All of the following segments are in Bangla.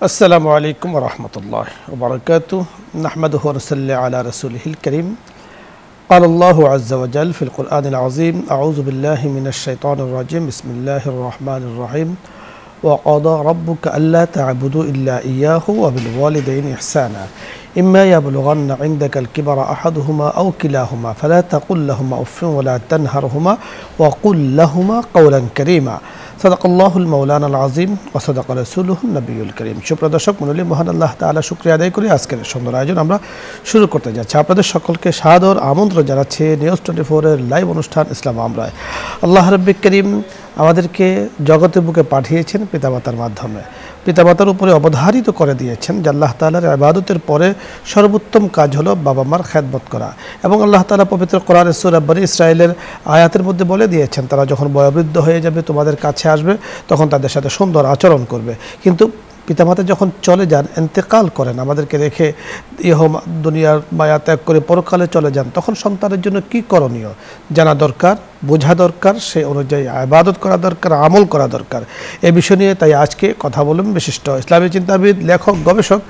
আসসালামু আলাইকুম ওয়া রাহমাতুল্লাহি ওয়া বারাকাতুহু নাহমাদুহু ওয়া নুসাল্লি আলা রাসূলিহিল কারীম قال الله عز وجل في القرآن العظيم أعوذ بالله من الشيطان الرجيم بسم الله الرحمن الرحيم وقضى ربك ألا تعبدوا إلا إياه وبالوالدين إحسانا إما يبلغن عندك الكبر أحدهما أو كلاهما فلا تقل لهما أف ولا تنهرهما وقل لهما قولا كريما صدق الله المولانا العظيم وصدق رسوله النبي الكريم। সুপ্রিয় দর্শক মণ্ডলী, মহান আল্লাহ তাআলা শুকরিয়া আদায় করি আজকের সুন্দর আয়োজন আমরা শুরু করতে যাচ্ছি। আপনাদের সকলকে সাদর আমন্ত্রণ জানাচ্ছি নিউজ 24 এর লাইভ অনুষ্ঠান ইসলাম আমরায়। আল্লাহ রাব্বুল কারীম আমাদেরকে জগতের বুকে পাঠিয়েছেন পিতামাতার মাধ্যমে, পিতামাতার উপরে অবধারিত করে দিয়েছেন যে আল্লাহ তাআলার ইবাদতের পরে সর্বোত্তম কাজ হলো বাবা মার খেদমত করা। এবং আল্লাহ তাআলা পবিত্র কোরআনের সূরা বনী ইসরাঈলের আয়াতের মধ্যে বলে দিয়েছেন তারা যখন বয়োবৃদ্ধ হয়ে যাবে তোমাদের কাছে আসবে তখন তাদের সাথে সুন্দর আচরণ করবে। কিন্তু পিতামাতা যখন চলে যান, ইন্তেকাল করেন, আমাদেরকে রেখে দুনিয়ার মায়া ত্যাগ করে পরকালে চলে যান, তখন সন্তানের জন্য কি করণীয় জানা দরকার, বোঝা দরকার, সেই অনুযায়ী ইবাদত করা দরকার, আমল করা দরকার। এই বিষয় নিয়ে তাই আজকে কথা বলবেন বিশিষ্ট ইসলামী চিন্তাবিদ, লেখক, গবেষক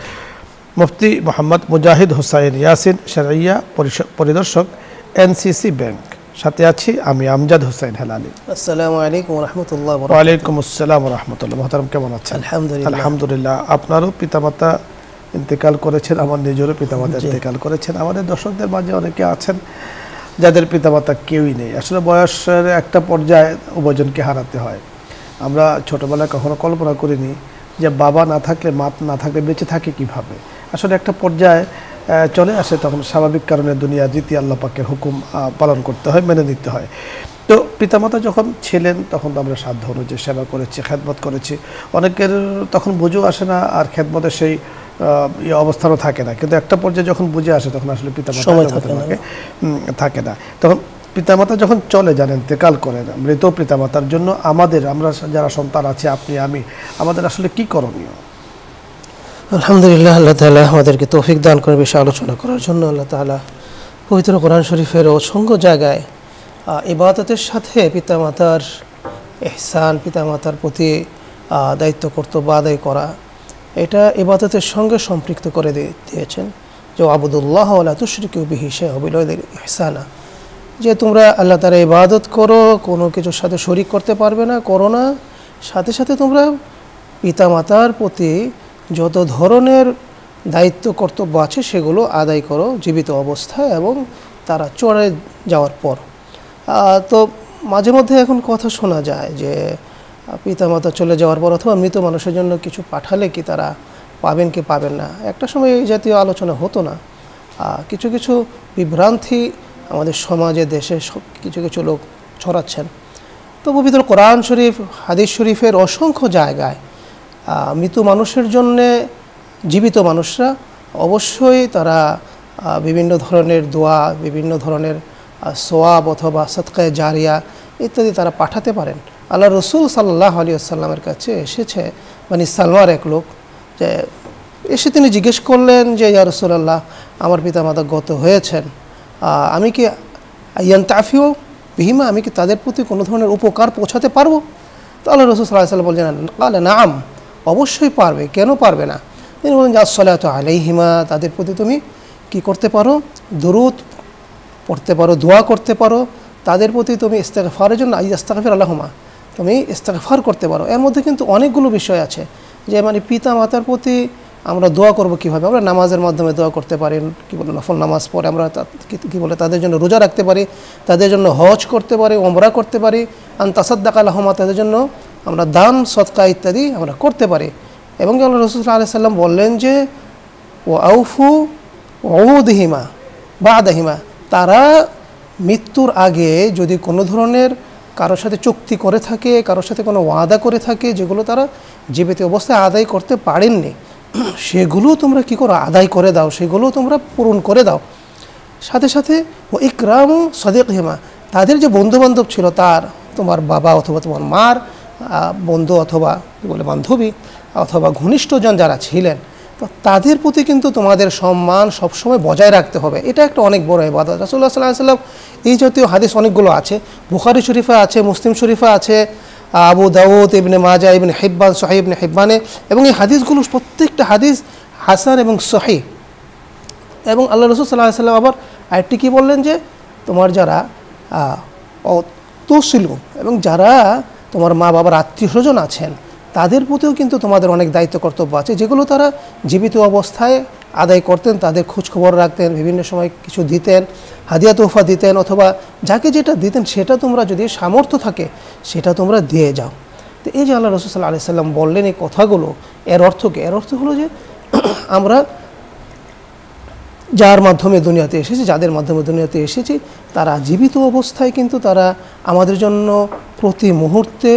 মুফতি মোহাম্মদ মুজাহিদ হোসাইন ইয়াসিন, শরঈয়া পরিদর্শক, এনসিসি ব্যাংক। সাথে আছি আমি আমজাদ হোসেন হেলালি। আসসালামু আলাইকুম ওয়া রাহমাতুল্লাহি ওয়া বারাকাতুহু। ওয়া আলাইকুম আসসালাম ওয়া রাহমাতুল্লাহ। মুহতারাম কেমন আছেন? আলহামদুলিল্লাহ। আলহামদুলিল্লাহ। আপনারও পিতামাতা ইন্তেকাল করেছেন, আমার নিজেরও পিতামাতা ইন্তেকাল করেছেন। আমাদের দর্শকদের মাঝে অনেকে আছেন যাদের পিতামাতা কেউই নেই। আসলে বয়সের একটা পর্যায়ে উভয়জনকে হারাতে হয়। আমরা ছোটবেলায় কখনো কল্পনা করিনি যে বাবা না থাকলে, মা না থাকলে বেঁচে থাকে কিভাবে। আসলে একটা পর্যায়ে চলে আসে, তখন স্বাভাবিক কারণে দুনিয়ার রীতি আল্লাহ পাকের হুকুম পালন করতে হয়, মেনে নিতে হয়। তো পিতামাতা যখন ছিলেন তখন তো আমরা সাধ্য অনুযায়ী সেবা করেছি, খেদমত করেছি। অনেকের তখন বুঝেও আসে না, আর খেদমতের সেই অবস্থানও থাকে না। কিন্তু একটা পর্যায়ে যখন বুঝে আসে তখন আসলে পিতামাতা থাকে না। তখন পিতামাতা যখন চলে যান, ইন্তেকাল করেন, মৃত পিতামাতার জন্য আমরা যারা সন্তান আছে, আপনি আমি, আমাদের আসলে কি করণীয়? আলহামদুলিল্লাহ, আল্লাহ তাআলা আমাদেরকে তৌফিক দান করে বিষয়ে আলোচনা করার জন্য। আল্লাহ তাআলা পবিত্র কোরআন শরীফের অসংখ্য জায়গায় ইবাদতের সাথে পিতামাতার ইহসান, পিতামাতার প্রতি দায়িত্ব কর্তব্য আদায় করা, এটা ইবাদতের সঙ্গে সম্পৃক্ত করে দিয়েছেন। যে আবুদুল্লাহ ওয়া লা তুশরিকু বিহি শাইআন ওয়া বিল ওয়ালিদাইনি ইহসানা, যে তোমরা আল্লাহ তাআলার ইবাদত করো, কোনো কিছুর সাথে শরীক করতে পারবে না, করো না। সাথে সাথে তোমরা পিতামাতার প্রতি যত ধরনের দায়িত্ব কর্তব্য আছে সেগুলো আদায় করো জীবিত অবস্থায় এবং তারা চলে যাওয়ার পর। তো মাঝে মধ্যে এখন কথা শোনা যায় যে পিতামাতা চলে যাওয়ার পর অথবা মৃত মানুষের জন্য কিছু পাঠালে কি তারা পাবেন কি পাবেন না। একটা সময় এই জাতীয় আলোচনা হতো না। কিছু কিছু বিভ্রান্তি আমাদের সমাজে, দেশে কিছু কিছু লোক ছড়াচ্ছেন। তো পবিত্র কোরআন শরীফ, হাদিস শরীফের অসংখ্য জায়গায় মৃত মানুষের জন্যে জীবিত মানুষরা অবশ্যই তারা বিভিন্ন ধরনের দোয়া, বিভিন্ন ধরনের সোয়াব অথবা সদকায়ে জারিয়া ইত্যাদি তারা পাঠাতে পারেন। আল্লাহ রসুল সাল্লাল্লাহু আলাইহি ওয়াসাল্লামের কাছে এসেছে মানে সালমার এক লোক, যে এসে তিনি জিজ্ঞেস করলেন যে ইয়া রাসূলুল্লাহ, আমার পিতামাতা গত হয়েছেন, আমি কি ইয়ানতাফিউ বিহিমা, আমি কি তাদের প্রতি কোনো ধরনের উপকার পৌঁছাতে পারবো? তো আল্লাহ রসুল সাল্লাল্লাহু আলাইহি ওয়াসাল্লাম বললেন ক্বালা নাআম, অবশ্যই পারবে, কেন পারবে না। তিনি বলেন যে আসসালাতু আলাইহিমা, তাদের প্রতি তুমি কি করতে পারো, দরুদ পড়তে পারো, দোয়া করতে পারো, তাদের প্রতি তুমি ইস্তেগফারের জন্য আস্তাগফির আল্লাহুমা, তুমি ইস্তেগফার করতে পারো। এর মধ্যে কিন্তু অনেকগুলো বিষয় আছে, যে মানে পিতা মাতার প্রতি আমরা দোয়া করব কিভাবে। আমরা নামাজের মাধ্যমে দোয়া করতে পারি, কি বলে নফল নামাজ পড়ে আমরা কি বলে তাদের জন্য রোজা রাখতে পারি, তাদের জন্য হজ করতে পারি, ওমরা করতে পারি, আন তাসাদ্দাকা লাহুমা, তাদের জন্য আমরা দান সদকা ইত্যাদি আমরা করতে পারি। এবং আল্লাহ রাসূল সাল্লাল্লাহু আলাইহি ওয়াসাল্লাম বললেন যে ও আউফু উহুদিহিমা বাদাহিমা, তারা মৃত্যুর আগে যদি কোনো ধরনের কারোর সাথে চুক্তি করে থাকে, কারোর সাথে কোনো ওয়াদা করে থাকে, যেগুলো তারা জীবিত অবস্থায় আদায় করতে পারেননি, সেগুলো তোমরা কি করো, আদায় করে দাও, সেগুলো তোমরা পূরণ করে দাও। সাথে সাথে ও ইকরাম সাদিকহিমা, তাদের যে বন্ধুবান্ধব ছিল, তার তোমার বাবা অথবা তোমার মার বন্ধু অথবা কি বলে বান্ধবী অথবা ঘনিষ্ঠজন যারা ছিলেন, তো তাদের প্রতি কিন্তু তোমাদের সম্মান সবসময় বজায় রাখতে হবে। এটা একটা অনেক বড় ইবাদত। রাসূলুল্লাহ সাল্লাল্লাহু আলাইহি ওয়াসাল্লাম এই জাতীয় হাদিস অনেকগুলো আছে, বুখারী শরীফে আছে, মুসলিম শরীফে আছে, আবু দাউদ, ইবনে মাজা, ইবনে হিব্বান, সহিহ ইবনে হিব্বানে, এবং এই হাদিসগুলো প্রত্যেকটা হাদিস হাসান এবং সহিহ। এবং আল্লাহ রাসূল সাল্লাল্লাহু আলাইহি ওয়াসাল্লাম আবার আরেকটি কী বললেন যে তোমার যারা তসিলু এবং যারা তোমার মা বাবার আত্মীয় স্বজন আছেন তাদের প্রতিও কিন্তু তোমাদের অনেক দায়িত্ব কর্তব্য আছে, যেগুলো তারা জীবিত অবস্থায় আদায় করতেন। তাদের খোঁজখবর রাখতেন, বিভিন্ন সময় কিছু দিতেন, হাদিয়া তোহফা দিতেন, অথবা যাকে যেটা দিতেন সেটা তোমরা যদি সামর্থ্য থাকে সেটা তোমরা দিয়ে যাও। তো এই যে আল্লাহ রাসূল সাল্লাল্লাহু আলাইহি ওয়াসাল্লাম বললেন এই কথাগুলো, এর অর্থ কী? এর অর্থ হলো যে আমরা যার মাধ্যমে দুনিয়াতে এসেছি, যাদের মাধ্যমে দুনিয়াতে এসেছি, তারা জীবিত অবস্থায় কিন্তু তারা আমাদের জন্য প্রতি মুহূর্তে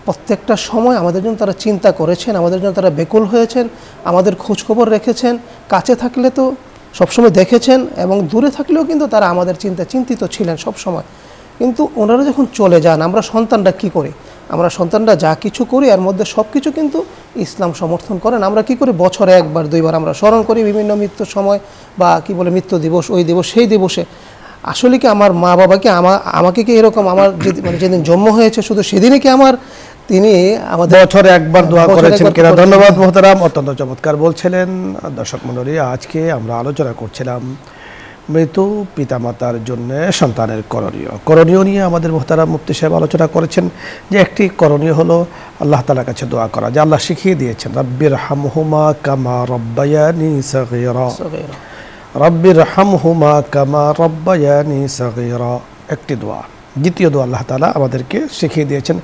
প্রত্যেকটা সময় আমাদের জন্য তারা চিন্তা করেছেন, আমাদের জন্য তারা বেকুল হয়েছেন, আমাদের খোঁজখবর রেখেছেন। কাছে থাকলে তো সবসময় দেখেছেন, এবং দূরে থাকলেও কিন্তু তারা আমাদের চিন্তিত ছিলেন সব সময়। কিন্তু ওনারা যখন চলে যান, আমরা সন্তানরা কী করি? আমরা সন্তানরা যা কিছু করি এর মধ্যে সব কিছু কিন্তু ইসলাম সমর্থন করেন। আমরা কি করি? বছরে একবার দুইবার আমরা স্মরণ করি বিভিন্ন মৃত্যুর সময়, বা কি বলে মৃত্যু দিবস, ওই দিবস সেই দিবসে। আসলে কি আমার মা বাবাকে আমাকে কি এরকম আমার যেদিন জন্ম হয়েছে শুধু সেদিনই কি তিনি আমাদের বছরে একবার দোয়া করেছেন কিনা? ধন্যবাদ মোহতারাম, অত্যন্ত চমৎকার বলছিলেন। দর্শক মণ্ডলী, আজকে আমরা আলোচনা করছিলাম মৃত পিতামাতার জন্য সন্তানের করণীয় নিয়ে। আমাদের মোহতারাম মুফতি সাহেব আলোচনা করেছেন যে একটি করণীয় হলো আল্লাহ তাআলার কাছে দোয়া করা, যে আল্লাহ শিখিয়ে দিয়েছেন, রাব্বির হামহুমা কামা রব্বায়ানি সগীরা, রাব্বির হামহুমা কামা রব্বায়ানি সগীরা, একটি দোয়া। দ্বিতীয় দোয়া আল্লাহ তাআলা আমাদেরকে শিখিয়ে দিয়েছেন,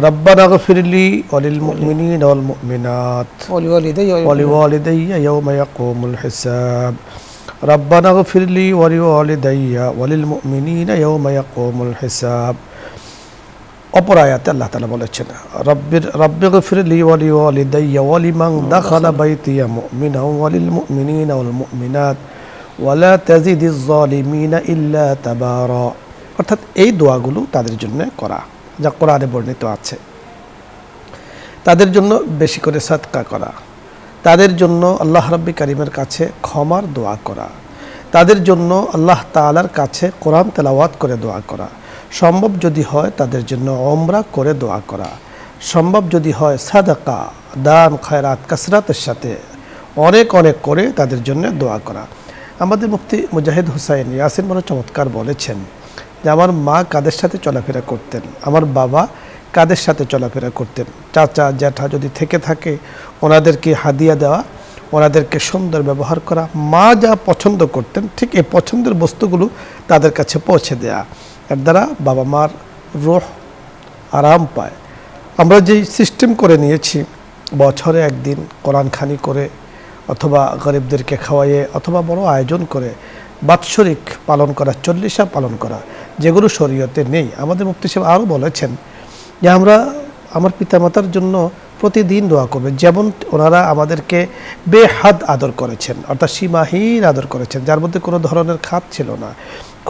রব্বানা গফিরলি ওয়ালিল মুমিনিনা ওয়াল মুমিনাত ওয়ালিওয়ালিদাইয়া ইয়াওমা ইয়াকুমুল হিসাব, রব্বানা গফিরলি ওয়ালিওয়ালিদাইয়া ওয়ালিল মুমিনিনা ইয়াওমা ইয়াকুমুল হিসাব। অপর আয়াতে আল্লাহ তাআলা বলেছেন, রব্বি গফিরলি ওয়ালিওয়ালিদাইয়া ওয়ালিমান দাখালা বাইতিয়া মুমিনা ওয়ালিল মুমিনিনা ওয়াল মুমিনাত ওয়ালা তাজিদিজ যালিমিনা ইল্লা তাবারা। অর্থাৎ এই দোয়াগুলো তাদের জন্য করা যা কোরআনে বর্ণিত আছে, তাদের জন্য বেশি করে সাদকা করা, তাদের জন্য আল্লাহ রাব্বি কারীমের কাছে ক্ষমার দোয়া করা, তাদের জন্য আল্লাহ তাআলার কাছে কোরআন তেলাওয়াত করে দোয়া করা, সম্ভব যদি হয় তাদের জন্য উমরা করে দোয়া করা, সম্ভব যদি হয় সাদাকা দান খয়রাত কাসরাতের সাথে অনেক অনেক করে তাদের জন্য দোয়া করা। আমাদের মুফতি মুজাহিদ হুসাইন ইয়াসিন বড় চমৎকার বলেছেন যে আমার মা কাদের সাথে চলাফেরা করতেন, আমার বাবা কাদের সাথে চলাফেরা করতেন, চাচা জ্যাঠা যদি থেকে থাকে ওনাদেরকে হাদিয়া দেওয়া, ওনাদেরকে সুন্দর ব্যবহার করা, মা যা পছন্দ করতেন ঠিক এই পছন্দের বস্তুগুলো তাদের কাছে পৌঁছে দেয়া। এর দ্বারা বাবা মার রূহ আরাম পায়। আমরা যেই সিস্টেম করে নিয়েছি বছরে একদিন কোরআনখানি করে অথবা গরিবদেরকে খাওয়াইয়ে অথবা বড় আয়োজন করে বাৎসরিক পালন করা, চল্লিশা পালন করা, যেগুলো শরীয়তে নেই। আমাদের মুফতি সাহেব আরও বলেছেন যে আমরা আমার পিতামাতার জন্য প্রতিদিন দোয়া করবে, যেমন ওনারা আমাদেরকে বেহাদ আদর করেছেন, অর্থাৎ সীমাহীন আদর করেছেন, যার মধ্যে কোনো ধরনের খাত ছিল না,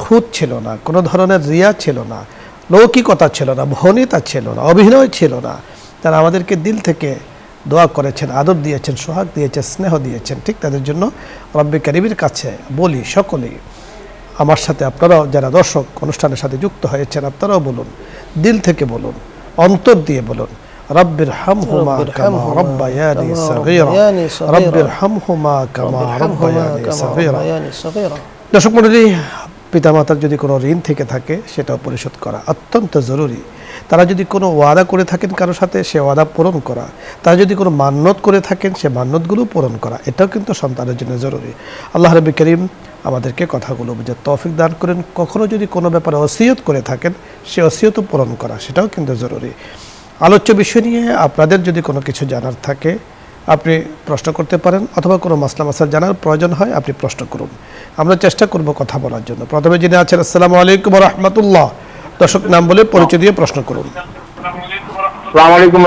খুঁত ছিল না, কোনো ধরনের রিয়া ছিল না, লৌকিকতা ছিল না, ভনিতা ছিল না, অভিনয় ছিল না। তারা আমাদেরকে দিল থেকে দোয়া করেছেন, আদর দিয়েছেন, সোহাগ দিয়েছেন, স্নেহ দিয়েছেন। ঠিক তাদের জন্য রব্বে কারীমের কাছে বলি সকলেই, আমার সাথে আপনারাও যারা দর্শক অনুষ্ঠানের সাথে যুক্ত হয়েছেন আপনারাও বলুন, দিল থেকে বলুন, অন্তর দিয়ে বলুন, রব্বির হামহুমা কামা রব্বায়ানি সগীরা, রব্বির হামহুমা কামা রব্বায়ানি সগীরা। দর্শক মণ্ডলী, পিতামাতার যদি কোনো ঋণ থেকে থাকে সেটাও পরিশোধ করা অত্যন্ত জরুরি। তারা যদি কোনো ওয়াদা করে থাকেন কারোর সাথে, সে ওয়াদা পূরণ করা। তারা যদি কোনো মান্যত করে থাকেন, সে মান্যতগুলো পূরণ করা, এটাও কিন্তু সন্তানের জন্য জরুরি। আল্লাহ রাব্বি কারীম আমাদেরকে কথাগুলো বুঝার তৌফিক দান করেন। কখনো যদি কোনো ব্যাপারে ওসিয়ত করে থাকেন, সে ওসিয়তও পূরণ করা, সেটাও কিন্তু জরুরি। আলোচ্য বিষয় নিয়ে আপনাদের যদি কোনো কিছু জানার থাকে আপনি প্রশ্ন করতে পারেন, অথবা কোনো মাসলা মাসাল জানার প্রয়োজন হয় আপনি প্রশ্ন করুন, আমরা চেষ্টা করব কথা বলার জন্য। প্রথমে যিনি আছেন, আসসালামু আলাইকুম ওয়া রাহমাতুল্লাহ। দর্শক নাম বলে পরিচয় দিয়ে প্রশ্ন করুন। আসসালামু আলাইকুম।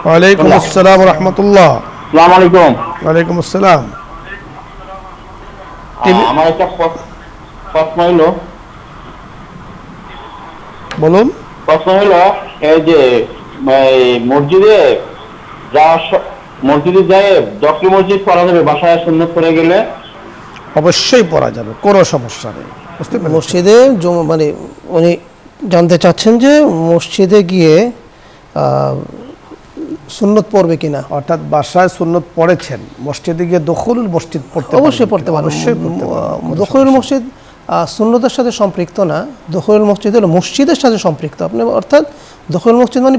ওয়ালাইকুম আসসালাম ওয়া রাহমাতুল্লাহ। আসসালামু আলাইকুম। ওয়ালাইকুম আসসালাম। আমার একটা প্রশ্ন হলো, বলুন। প্রশ্ন হলো এই যে মসজিদে যায় দক্ষিণ মসজিদ পড়া যাবে বাসায় সুন্নত করে গেলে? অবশ্যই পড়া যাবে, কোনো সমস্যা নেই। মসজিদে মানে উনি জানতে চাচ্ছেন যে মসজিদে গিয়ে সুন্নত পড়বে কিনা। অর্থাৎ বাসায় সুন্নত পড়েছেন, মসজিদে গিয়ে দখলুল মসজিদ পড়তে অবশ্যই পড়তে পারেন। দখলুল মসজিদ সুন্নতের সাথে সম্পৃক্ত না, দখলুল মসজিদ হলো মসজিদের সাথে সম্পৃক্ত। আপনি অর্থাৎ দখলুল মসজিদ মানে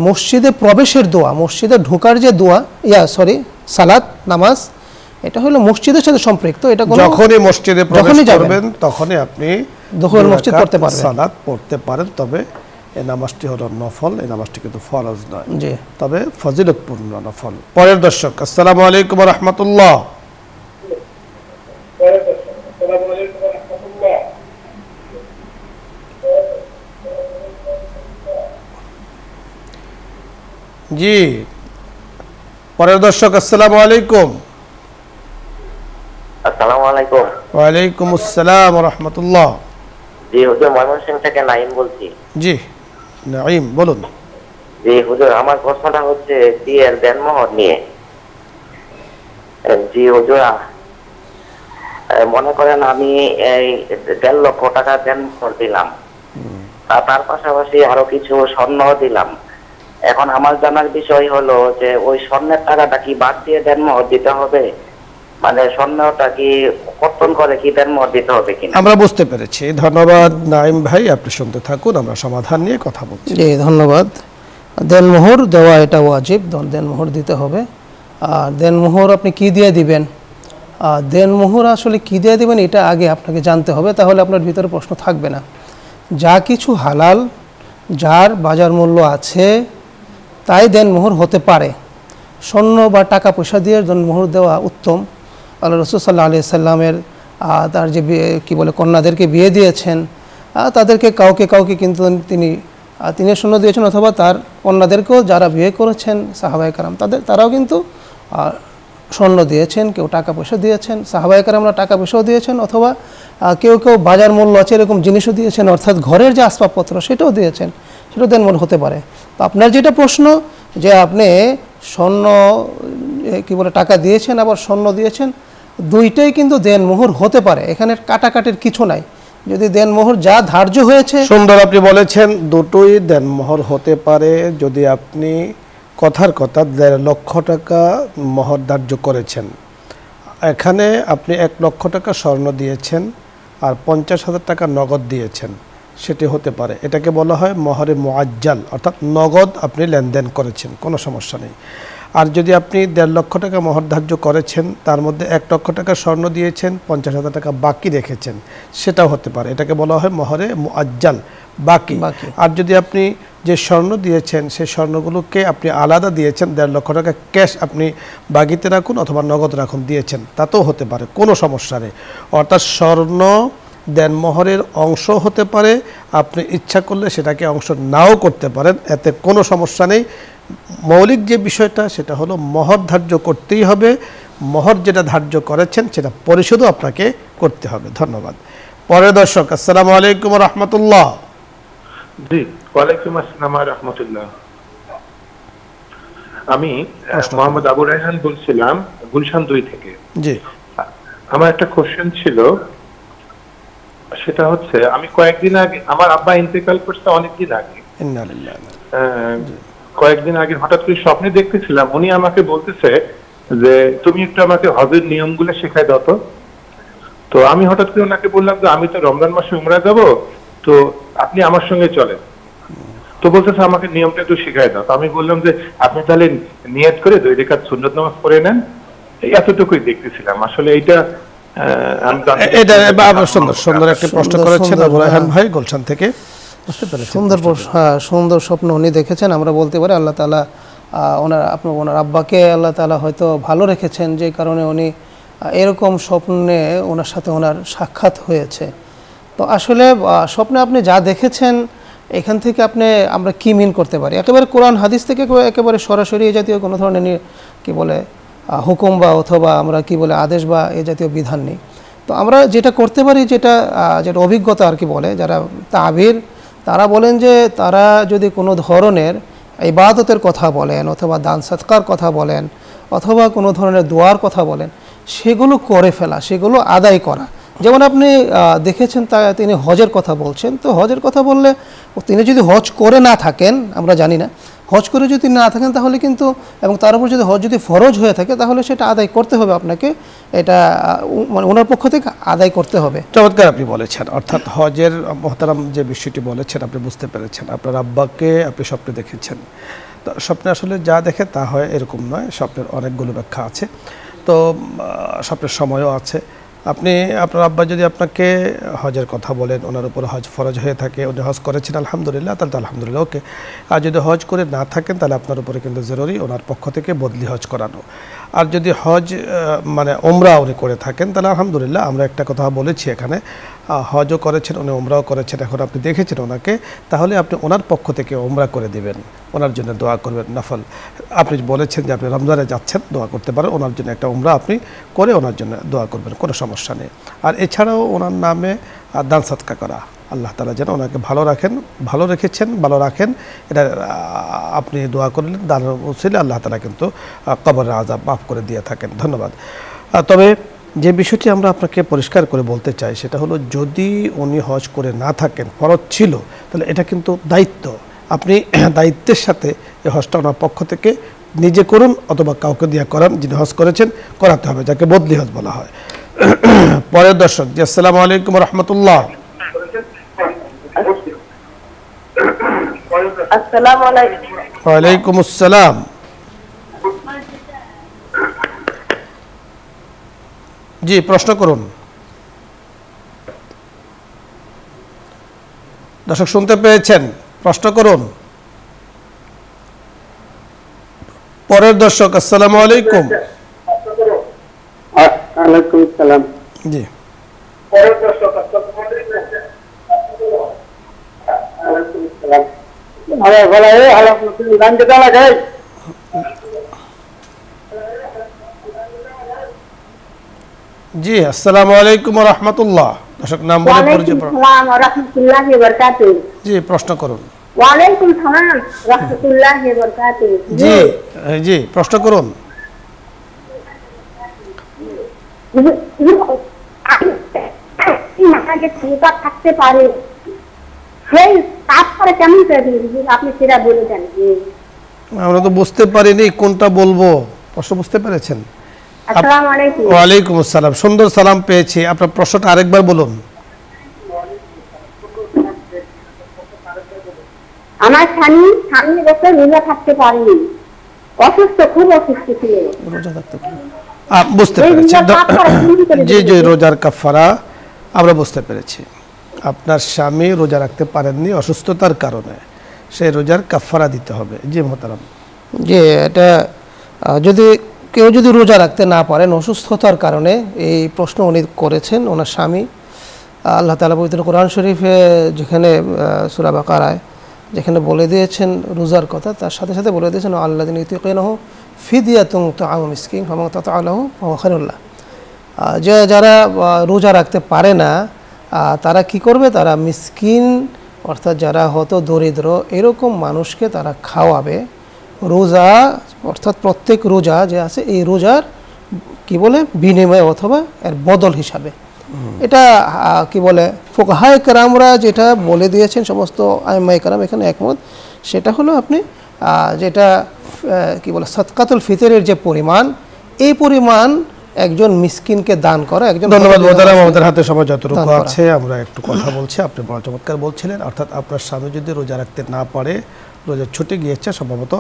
মসজিদে প্রবেশের দোয়া, মসজিদে ঢোকার যে দোয়া, সালাত নামাজ, এটা হলো মসজিদের সাথে সম্পৃক্ত। এটা যখনই মসজিদে প্রবেশ করবেন তখনই আপনি দখলুল মসজিদ পড়তে পারবেন, সালাত পড়তে পারেন। তবে এই নামাজটি হলো নফল, এই নামাজটি কিন্তু ফরজ নয়, জি, তবে ফজিলতপূর্ণ নফল। পরের দর্শক, আসসালামু আলাইকুম ওয়া রাহমাতুল্লাহ। জি, পরের দর্শক, আসসালামু আলাইকুম। আসসালামু আলাইকুম। ওয়া আলাইকুম আসসালাম ওয়া রাহমাতুল্লাহ। জি হুজুর, ময়মনসিংহ থেকে নাইম বলছি। জি নাইম, বলুন। জি হুজুর, আমার প্রশ্নটা হচ্ছে বিয়ের দেনমোহর নিয়ে। জি হুজুর, মনে করেন আমি এই 1.5 লক্ষ টাকা দেনমোহর দিলাম, তার পাশাপাশি আরো কিছু স্বর্ণ দিলাম। এখন আমার জানার বিষয় হলো যে ওই স্বর্ণের টাকাটা কি বাদ দিয়ে দেনমোহর দিতে হবে, মানে স্বর্ণটা কি কর্তন করে কি দেনমোহর দিতে হবে কিনা? আমরা বুঝতে পেরেছি, ধন্যবাদ নাইম ভাই, আপনি শুনতে থাকুন, আমরা সমাধান নিয়ে কথা বলছি। জি ধন্যবাদ। দেনমোহর দেওয়া এটা ওয়াজিব, দেনমোহর দিতে হবে। আর দেনমোহর আপনি কি দিয়ে দিবেন, দেনমোহর আসলে কি দিয়ে দিবেন এটা আগে আপনাকে জানতে হবে, তাহলে আপনার ভিতরে প্রশ্ন থাকবে না। যা কিছু হালাল, যার বাজার মূল্য আছে, তাই দেনমোহর হতে পারে। স্বর্ণ বা টাকা পয়সা দিয়ে দেনমোহর দেওয়া উত্তম। আল্লাহ রাসূল সাল্লাল্লাহু আলাইহি সাল্লামের তার যে কন্যাদেরকে বিয়ে দিয়েছেন, তাদেরকে কাউকে কিন্তু তিনি স্বর্ণ দিয়েছেন, অথবা তার কন্যাদেরকেও যারা বিয়ে করেছেন সাহাবায়ে কেরাম তারাও কিন্তু স্বর্ণ দিয়েছেন, কেউ টাকা পয়সা দিয়েছেন। সাহাবায়ে কেরামরা টাকা পয়সাও দিয়েছেন, অথবা কেউ বাজার মূল্য আছে এরকম জিনিসও দিয়েছেন, অর্থাৎ ঘরের যে আসবাবপত্র সেটাও দিয়েছেন, সেটাও দেনমোহর হতে পারে। তো আপনার যেটা প্রশ্ন যে আপনি স্বর্ণ টাকা দিয়েছেন আবার স্বর্ণ দিয়েছেন, দুইটাই কিন্তু দেনমোহর হতে পারে, এখানে কাটাকাটির কিছু নাই। যদি দেনমোহর যা ধার্য হয়েছে, সুন্দর আপনি বলেছেন, দুটোই দেনমোহর হতে পারে। যদি আপনি কথার কথা 1.5 লক্ষ টাকা মোহর ধার্য করেছেন, এখানে আপনি 1 লক্ষ টাকা স্বর্ণ দিয়েছেন আর 50,000 টাকা নগদ দিয়েছেন, সেটি হতে পারে। এটাকে বলা হয় মোহরে মুআজ্জাল, অর্থাৎ নগদ আপনি লেনদেন করেছেন, কোনো সমস্যা নেই। আর যদি আপনি 1.5 লক্ষ টাকা মোহর ধার্য করেছেন, তার মধ্যে 1 লক্ষ টাকা স্বর্ণ দিয়েছেন, 50,000 টাকা বাকি রেখেছেন, সেটাও হতে পারে। এটাকে বলা হয় মোহরে মুআজ্জাল, বাকি। আর যদি আপনি যে স্বর্ণ দিয়েছেন সেই স্বর্ণগুলোকে আপনি আলাদা দিয়েছেন, 1.5 লক্ষ টাকা ক্যাশ আপনি বাকিতে রাখুন অথবা নগদ রাখুন দিয়েছেন, তাতেও হতে পারে, কোনো সমস্যা নেই। অর্থাৎ স্বর্ণ দেনমোহরের অংশ হতে পারে, আপনি ইচ্ছা করলে সেটাকে অংশ নাও করতে পারেন, এতে কোনো সমস্যা নেই। মৌলিক যে বিষয়টা সেটা হলো মোহর ধার্য করতেই হবে, মোহর যেটা ধার্য করেছেন সেটা পরিশোধও আপনাকে করতে হবে। ধন্যবাদ। পরের দর্শক, আসসালামু আলাইকুম ওয়া রাহমাতুল্লাহ। জি, ওয়ালাইকুম আসসালাম ওয়া রাহমাতুল্লাহ। আমি মোহাম্মদ আবু রায়হান বলছিলাম, গুলশান 2 থেকে। জি, আমার একটা কোশ্চেন ছিল, সেটা হচ্ছে আমি কয়েকদিন আগে, আমার আব্বা ইন্তেকাল করছে অনেকদিন আগে, ইন্না লিল্লাহি। কয়েকদিন আগে হঠাৎ করে স্বপ্নে দেখতেছিলাম, উনি আমাকে বলতেছে যে তুমি একটু আমাকে হজের নিয়মগুলো শেখায় দাও। তো আমি হঠাৎ করে ওনাকে বললাম যে আমি তো রমজান মাসে উমরা যাব, তো আপনি আমার সঙ্গে চলেন। তো বলতেছে আমাকে নিয়মটা একটু শেখায় দাও। তো আমি বললাম যে আপনি তাহলে নিয়ত করে 2 রাকাত সুন্নত নামাজ পড়ে নেন। এতটুকুই দেখতেছিলাম, আসলে এইটা সুন্দর একটি প্রশ্ন করেছেন আবু রায়হান ভাই গুলশান থেকে। সুন্দর স্বপ্ন উনি দেখেছেন। আমরা বলতে পারি আল্লাহ তাআলা ওনার আব্বাকে আল্লাহ তাআলা হয়তো ভালো রেখেছেন, যে কারণে উনি এরকম স্বপ্নে ওনার সাথে ওনার সাক্ষাৎ হয়েছে। তো আসলে স্বপ্নে আপনি যা দেখেছেন এখান থেকে আমরা কি মিন করতে পারি, একেবারে কোরআন হাদিস থেকে একেবারে সরাসরি এ জাতীয় কোনো ধরনের হুকুম বা অথবা আমরা আদেশ বা এ জাতীয় বিধান নেই। তো আমরা যেটা করতে পারি, যেটা অভিজ্ঞতা বলে, যারা তাবির, তারা বলেন যে তারা যদি কোনো ধরনের ইবাদতের কথা বলেন অথবা দান সদকার কথা বলেন অথবা কোনো ধরনের দোয়ার কথা বলেন, সেগুলো করে ফেলা, সেগুলো আদায় করা, যেমন আপনি দেখেছেন তিনি হজের কথা বলছেন, তো হজের কথা বললে তিনি যদি হজ করে না থাকেন, আমরা জানি না, হজ করে যদি না থাকেন তাহলে কিন্তু, এবং তার উপর যদি হজ যদি ফরজ হয়ে থাকে তাহলে সেটা আদায় করতে হবে আপনাকে, এটা মানে ওনার পক্ষ থেকে আদায় করতে হবে। চমৎকার আপনি বলেছেন, অর্থাৎ হজের মোহতারাম যে বিষয়টি বলেছেন আপনি বুঝতে পেরেছেন। আপনার আব্বাকে আপনি স্বপ্নে দেখেছেন, তো স্বপ্নে আসলে যা দেখে তা হয় এরকম নয়, স্বপ্নের অনেকগুলো ব্যাখ্যা আছে, তো স্বপ্নের সময়ও আছে। আপনি আপনার আব্বা যদি আপনাকে হজের কথা বলেন, ওনার উপর হজ ফরজ হয়ে থাকে, উনি হজ করেছেন আলহামদুলিল্লাহ, তাহলে তো আলহামদুলিল্লাহ ওকে। আর যদি হজ করে না থাকেন তাহলে আপনার উপরে কিন্তু জরুরি ওনার পক্ষ থেকে বদলি হজ করানো। আর যদি হজ মানে ওমরা উনি করে থাকেন তাহলে আলহামদুলিল্লাহ, আমরা একটা কথা বলেছি এখানে, হজও করেছেন উনি, ওমরাও করেছেন, এখন আপনি দেখেছেন ওনাকে, তাহলে আপনি ওনার পক্ষ থেকে ওমরা করে দিবেন, ওনার জন্য দোয়া করবেন নফল। আপনি বলেছেন যে আপনি রমজানে যাচ্ছেন, দোয়া করতে পারেন, ওনার জন্য একটা ওমরা আপনি করে ওনার জন্য দোয়া করবেন, কোনো সমস্যা নেই। আর এছাড়াও ওনার নামে দান সদকা করা, আল্লাহ তাআলা যেন ওনাকে ভালো রাখেন, ভালো রেখেছেন, ভালো রাখেন, এটা আপনি দোয়া করলেন, দানের উসিলে আল্লাহ তাআলা কিন্তু কবরের আযাব মাফ করে দিয়ে থাকেন। ধন্যবাদ। তবে যে বিষয়টি আমরা আপনাকে পরিষ্কার করে বলতে চাই সেটা হলো, যদি উনি হজ করে না থাকেন, ফরজ ছিল, তাহলে এটা কিন্তু দায়িত্ব, আপনি দায়িত্বের সাথে এই হজটা ওনার পক্ষ থেকে নিজে করুন অথবা কাউকে দিয়ে করান, যিনি হজ করেছেন করাতে হবে, যাকে বদলি হজ বলা হয়। পরের দর্শক জি, আসসালামু আলাইকুম রহমতুল্লাহ। আসসালামু আলাইকুম। ওয়ালাইকুম আসসালাম। জি, প্রশ্ন করুন। দর্শক শুনতে পেয়েছেন, প্রশ্ন করুন। পরের দর্শক আসসালামু আলাইকুম। ওয়ালাইকুম আসসালাম। জি, পরের দর্শক আসসালামু আলাইকুম। আরে ভালো এই হালা গান কে দাও লাগে। জি, আসসালামু আলাইকুম ওয়া রাহমাতুল্লাহ। দর্শক নাম বলে পরিচয়। আসসালাম ওয়া রাহমাতুল্লাহি ওয়া বারাকাতুহু। জি, প্রশ্ন করুন। ওয়া আলাইকুম সালাম রাহমাতুল্লাহি ওয়া বারাকাতুহু। জি জি, প্রশ্ন করুন। মাকে চিন্তা থাকতে পারে, সেই তারপরে কেমন করে আপনি সেটা বলে দেন। আমরা তো বুঝতে পারিনি কোনটা বলবো, প্রশ্ন বুঝতে পেরেছেন? আসসালামু আলাইকুম। ওয়ালাইকুম আসসালাম, সুন্দর সালাম পেয়েছি। আপনার প্রশ্নটা আরেকবার বলুন। আমার স্বামী বছর রোজা থাকতে পারেনি, অসুস্থ, খুব অসুস্থ ছিল। রোজা থাকতে বুঝতে পেরেছি। জি জি, রোজার কাফারা আমরা বুঝতে পেরেছি। আপনার স্বামী রোজা রাখতে পারেননি অসুস্থতার কারণে, সেই রোজার কাফারা দিতে হবে। জি মোহতারাম। যে এটা যদি কেউ যদি রোজা রাখতে না পারেন অসুস্থতার কারণে, এই প্রশ্ন উনি করেছেন ওনার স্বামী। আল্লাহ তাআলা পবিত্র কোরআন শরীফে যেখানে সূরা বাকারায় যেখানে বলে দিয়েছেন রোজার কথা, তার সাথে সাথে বলে দিয়েছেন আল্লাযিনা ইউতিকুনাহু ফিদিয়াতুন তাআমু মিসকিন ফামান তাতাআলাহু ফাহুয়া খায়রুল্লাহ। যে যারা রোজা রাখতে পারে না তারা কি করবে, তারা মিসকিন অর্থাৎ যারা হয়তো দরিদ্র এরকম মানুষকে তারা খাওয়াবে। রোজা অর্থাৎ প্রত্যেক রোজা যে আছে এই রোজার কি বলে বিনিময় অথবা এর বদল হিসাবে, এটা কি বলে ফুকাহায়ে কেরামরা যেটা বলে দিয়েছেন, সমস্ত আইম্মায়ে কেরাম এখানে একমত, সেটা হলো আপনি যেটা কি বলে সাদকাতুল ফিতরের যে পরিমাণ, এই পরিমাণ একজন মিসকিনকে দান করা। একজন ধন্যবাদ মোহতারাম, আমাদের হাতে সময় যতটুকু আছে আমরা একটু কথা বলছি। আপনি বড় চমৎকার বলছিলেন, অর্থাৎ আপনার স্বামী যদি রোজা রাখতে না পারে, রোজা ছুটে গিয়েছে সম্ভবত,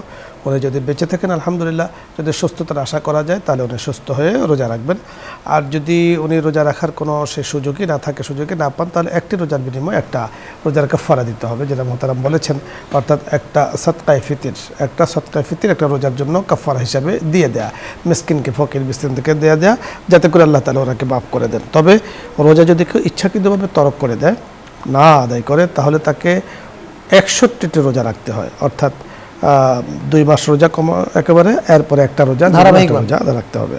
উনি যদি বেঁচে থাকেন আলহামদুলিল্লাহ, যদি সুস্থতার আশা করা যায় তাহলে উনি সুস্থ হয়ে রোজা রাখবেন। আর যদি উনি রোজা রাখার কোনো সে সুযোগই না থাকে, সুযোগই না পান, তাহলে একটি রোজার বিনিময়ে একটা রোজার কাফারা দিতে হবে, যেটা মোহতারাম বলেছেন, অর্থাৎ একটা সদকায়ে ফিতর একটা রোজার জন্য কাফারা হিসাবে দিয়ে দেয়া, মিসকিনকে ফকির মিসকিনকে দিয়ে দেয়া, যাতে করে আল্লাহ তাআলা ওনাকে মাফ করে দেন। তবে রোজা যদি কেউ ইচ্ছাকৃতভাবে তরক করে দেয়, না আদায় করে, তাহলে তাকে 61টি রোজা রাখতে হয়, অর্থাৎ 2 মাস রোজা একেবারে, এরপরে একটা রোজা ধারাবাহিক রোজা রাখতে হবে।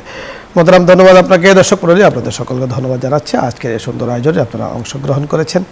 মোহতারাম ধন্যবাদ আপনাকে। দর্শক মণ্ডলী, আপনাদের সকলকে ধন্যবাদ জানাচ্ছি আজকের এই সুন্দর আয়োজনে আপনারা অংশগ্রহণ করেছেন।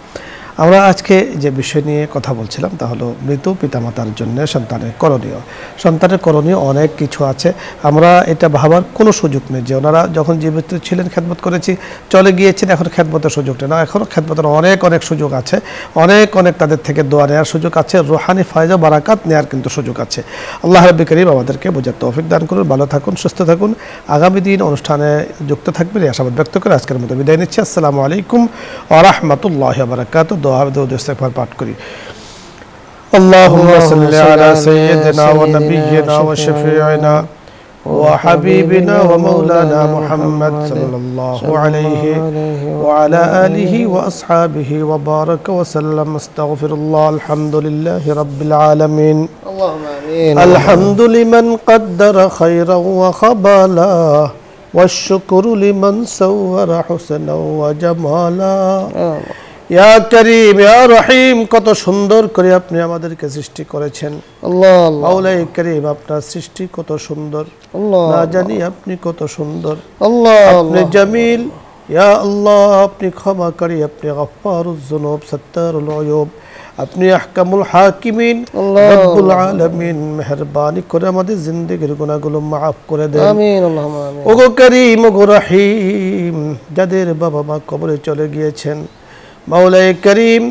আমরা আজকে যে বিষয় নিয়ে কথা বলছিলাম তা হলো মৃত পিতামাতার জন্য সন্তানের করণীয়। সন্তানের করণীয় অনেক কিছু আছে, আমরা এটা ভাবার কোনো সুযোগ নেই যে ওনারা যখন জীবিত ছিলেন খেদমত করেছি, চলে গিয়েছেন, এখন খেদমতের সুযোগ নেই না। এখনও খেদমতের অনেক অনেক সুযোগ আছে, অনেক তাদের থেকে দোয়া নেওয়ার সুযোগ আছে, রুহানি ফায়দা বারাকাত নেওয়ার কিন্তু সুযোগ আছে। আল্লাহ রাব্বুল কারীম আমাদেরকে বোঝার তৌফিক দান করুন। ভালো থাকুন, সুস্থ থাকুন, আগামী দিন অনুষ্ঠানে যুক্ত থাকবেন এই আশাবাদ ব্যক্ত করে আজকের মতো বিদায় নিচ্ছি। আসসালামু আলাইকুম ওয়া রাহমাতুল্লাহি ওয়া বারাকাতুহু। দোয়া দরুদ ইস্তিগফার পাঠ করি। আল্লাহুম্মা সাল্লি আলা সাইয়্যিদিনা ওয়া নাবিয়্যিনা ওয়া শাফিঈনা ওয়া হাবিবিনা ওয়া মাওলানা মুহাম্মদ সাল্লাল্লাহু আলাইহি ওয়া আলা আলিহি ওয়া আসহাবিহি ওয়া বারাকা ওয়া সাল্লাম। আস্তাগফিরুল্লাহ। আলহামদুলিল্লাহি রাব্বিল আলামিন। আল্লাহুম্মা আমিন। الحمد لمن قدر خيرا وخبالا والشكر لمن سور حسنا وجمالا ইয়া করিম ইয়া রহিম, কত সুন্দর করে আপনি আমাদেরকে সৃষ্টি করেছেন। আল্লাহ মাওলাই করিম, আপনার সৃষ্টি কত সুন্দর, না জানি আপনি কত সুন্দর। আল্লাহ আপনি জামিল, ইয়া আল্লাহ আপনি ক্ষমাকারী, আপনি গফফারুজ যুনুব সাত্তারুল উয়ুব, আপনি আহকামুল হাকিমিন রব্বুল আলামিন। মেহেরবানি করে আমাদের জিন্দেগির গুনাহগুলো মাফ করে দেন। আমিন আল্লাহুম্মা আমিন। ওগো করিম ওগো রহিম, যাদের বাবা মা কবরে চলে গিয়েছেন, মাওলাই করিম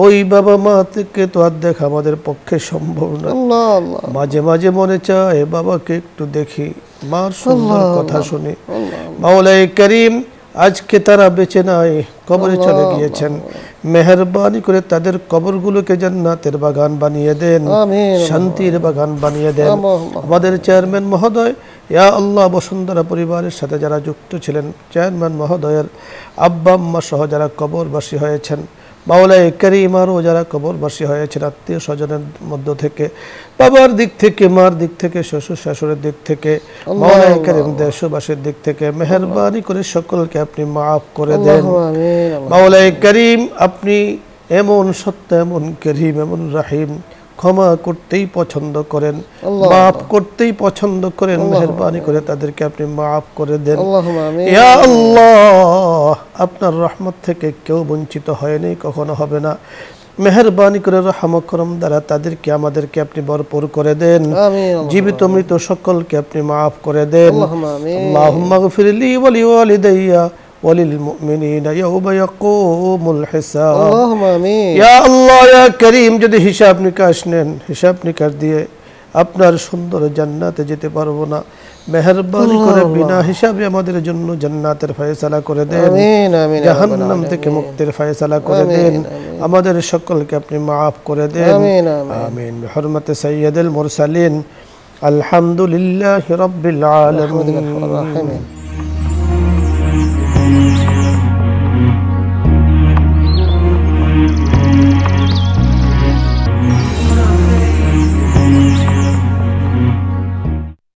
ওই বাবা মা থেকে তো আর দেখা আমাদের পক্ষে সম্ভব না। আল্লাহ আল্লাহ, মাঝে মাঝে মনে চায় বাবাকে একটু দেখি, মার সুন্দর কথা শুনি। মাওলাই করিম আজকে তারা বেঁচে নাই, কবরে চলে গিয়েছেন, মেহেরবানি করে তাদের কবরগুলোকে জান্নাতের বাগান বানিয়ে দেন, শান্তির বাগান বানিয়ে দেন। আমাদের চেয়ারম্যান মহোদয়, ইয়া আল্লাহ বসুন্ধরা পরিবারের সাথে যারা যুক্ত ছিলেন, চেয়ারম্যান মহোদয়ের আব্বা আম্মা সহ যারা কবরবাসী হয়েছেন, মাওলাই করিম আরও যারা কবরবাসী হয়েছেন আত্মীয় স্বজনের মধ্য থেকে, বাবার দিক থেকে, মার দিক থেকে, শ্বশুর শাশুড়ের দিক থেকে, মাওলাই করিম দেশবাসীর দিক থেকে মেহেরবানি করে সকলকে আপনি মাফ করে দেন। মাওলাই করিম আপনি এমন সত্য, এমন করিম, এমন রাহিম, ক্ষমা করতেই পছন্দ করেন, মাফ করতেই পছন্দ করেন। মেহেরবানি করে তাদেরকে আপনি মাফ করে দেন। ইয়া আল্লাহ আপনার রহমত থেকে কেউ বঞ্চিত হয়নি, কখনো হবে না। মেহেরবানি করে রহম করম দ্বারা তাদেরকে আমাদেরকে আপনি ভরপুর করে দেন। জীবিত মৃত সকলকে আপনি মাফ করে দেন। আল্লাহুম্মা গফিরলি ওয়া লিওয়ালিদাইয়া ওয়ালিল মুমিনিনা ইয়াওমা ইয়াকুমুল হিসাব। আল্লাহুম্মা আমিন। ইয়া আল্লাহ ইয়া করিম, যদি হিসাব নিকাশ নেন, হিসাব নিকাশ দিয়ে আপনার সুন্দর জান্নাতে যেতে পারবো না, মেহেরবানি করে বিনা হিসাবে আমাদের জন্য জান্নাতের ফয়সালা করে দেন। আমিন আমিন। জাহান্নাম থেকে মুক্তির ফয়সালা করে দেন। আমাদের সকলকে আপনি মাফ করে দেন। আমিন আমিন। বিহুরমতি সাইয়্যিদুল মুরসালিন, আলহামদুলিল্লাহি রাব্বিল আলামিন।